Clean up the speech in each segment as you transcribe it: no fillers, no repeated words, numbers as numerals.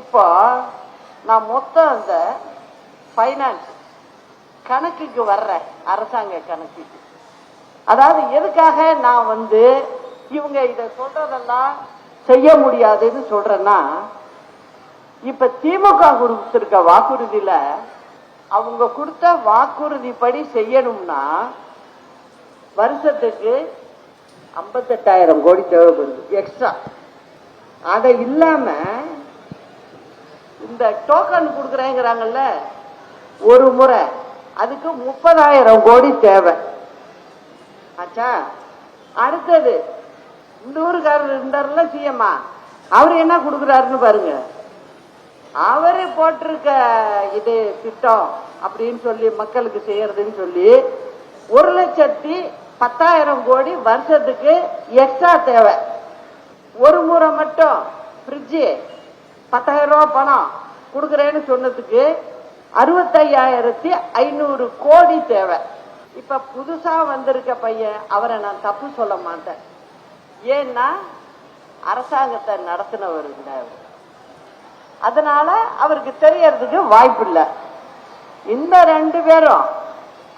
இப்போ நான் மொத்தம் அந்த ஃபைனான்ஸ் கணக்குக்கு வர்றேன், அரசாங்க கணக்குக்கு. அதாவது எதுக்காக நான் இவங்க இதை சொல்றதெல்லாம் செய்ய முடியாதுன்னு சொல்றேன்னா, இப்ப திமுக கொடுத்திருக்க வாக்குறுதியில அவங்க கொடுத்த வாக்குறுதிப்படி செய்யணும்னா வருஷத்துக்கு 58,000 கோடி தேவைப்படுது எக்ஸ்ட்ரா. அதை இல்லாம இந்த டோக்கன் கொடுக்குறேங்கிறாங்கல்ல ஒரு முறை, அதுக்கு 30,000 கோடி தேவை ஆச்சா. அடுத்தது இந்த ஊருக்காரர் இருந்தாருல சிஎம்மா, அவரு என்ன கொடுக்குறாருன்னு பாருங்க. அவரு போட்டிருக்க இது திட்டம் அப்படின்னு சொல்லி மக்களுக்கு செய்யறதுன்னு சொல்லி 1,10,000 கோடி வருஷத்துக்கு எக்ஸ்ட்ரா தேவை. ஒரு முறை மட்டும் ஃப்ரிட்ஜு 10,000 ரூபாய் பணம் கொடுக்குறேன்னு சொன்னதுக்கு 65,500 கோடி தேவை. இப்ப புதுசா வந்திருக்க பையன், அவரை நான் தப்பு சொல்ல மாட்டேன், ஏன்னா அரசாங்கத்தை நடத்தினவர், அதனால அவருக்கு தெரியறதுக்கு வாய்ப்பு இல்லை. இந்த 2 பேரும்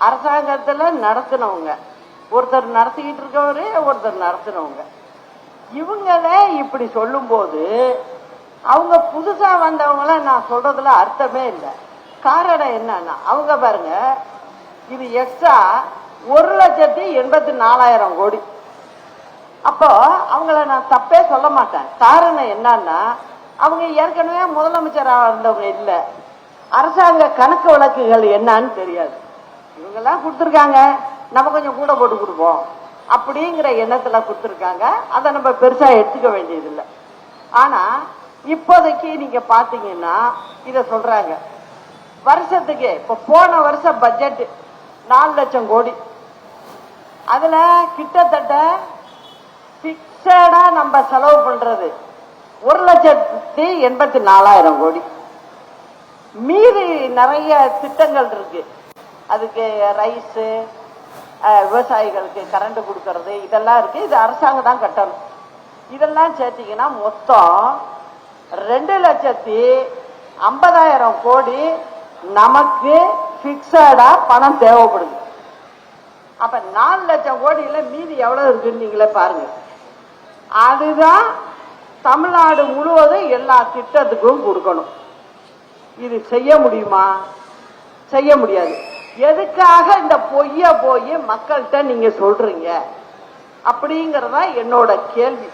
அரசாங்கத்துல நடத்தினவங்க, ஒருத்தர் நடத்திக்கிட்டு இருக்கவரு, ஒருத்தர் நடத்தினவங்க. இவங்களே இப்படி சொல்லும் போது அவங்க புதுசா வந்தவங்கள நான் சொல்றதுல அர்த்தமே இல்லை. காரணம் என்னன்னா, அவங்க பாருங்க, இது எக்ஸ்ட்ரா 1,84,000 கோடி. அப்போ அவங்கள நான் தப்பே சொல்ல மாட்டேன். காரணம் என்னன்னா, அவங்க ஏற்கனவே முதலமைச்சராக இருந்தவங்க இல்ல, அரசாங்க கணக்கு வழக்குகள் என்னன்னு தெரியாது. இவங்கெல்லாம் கொடுத்துருக்காங்க, நம்ம கொஞ்சம் கூட போட்டு கொடுப்போம் அப்படிங்கிற எண்ணத்துல கொடுத்துருக்காங்க. அதை நம்ம பெருசா எடுத்துக்க வேண்டியதில்லை. ஆனா இப்போதைக்கு நீங்க பாத்தீங்கன்னா இத சொல்றாங்க, வருஷத்துக்கு இப்ப போன வருஷம் பட்ஜெட் 4 லட்சம் கோடி, அதுல கிட்டத்தட்ட பிக்சடா நம்ம செலவு பண்றது 1,84,000 கோடி. மீதி நிறைய திட்டங்கள் இருக்கு, அதுக்கு ரைஸ், விவசாயிகளுக்கு கரண்ட் கொடுக்கறது, இதெல்லாம் இருக்கு. இது அரசாங்கம் தான் கட்டணும். இதெல்லாம் சேர்த்தீங்கன்னா மொத்தம் 2,50,000 கோடி நமக்கு பிக்சடா பணம் தேவைப்படுது. அப்ப 4 லட்சம் கோடியில மீதி எவ்வளவு இருக்குன்னு நீங்களே பாருங்க. அதுதான் தமிழ்நாடு முழுவதும் எல்லா திட்டத்துக்கும் கொடுக்கணும். இது செய்ய முடியுமா? செய்ய முடியாது. எதுக்காக இந்த பொய்ய போய் மக்கள்கிட்ட நீங்க சொல்றீங்க அப்படிங்கறதா என்னோட கேள்வி.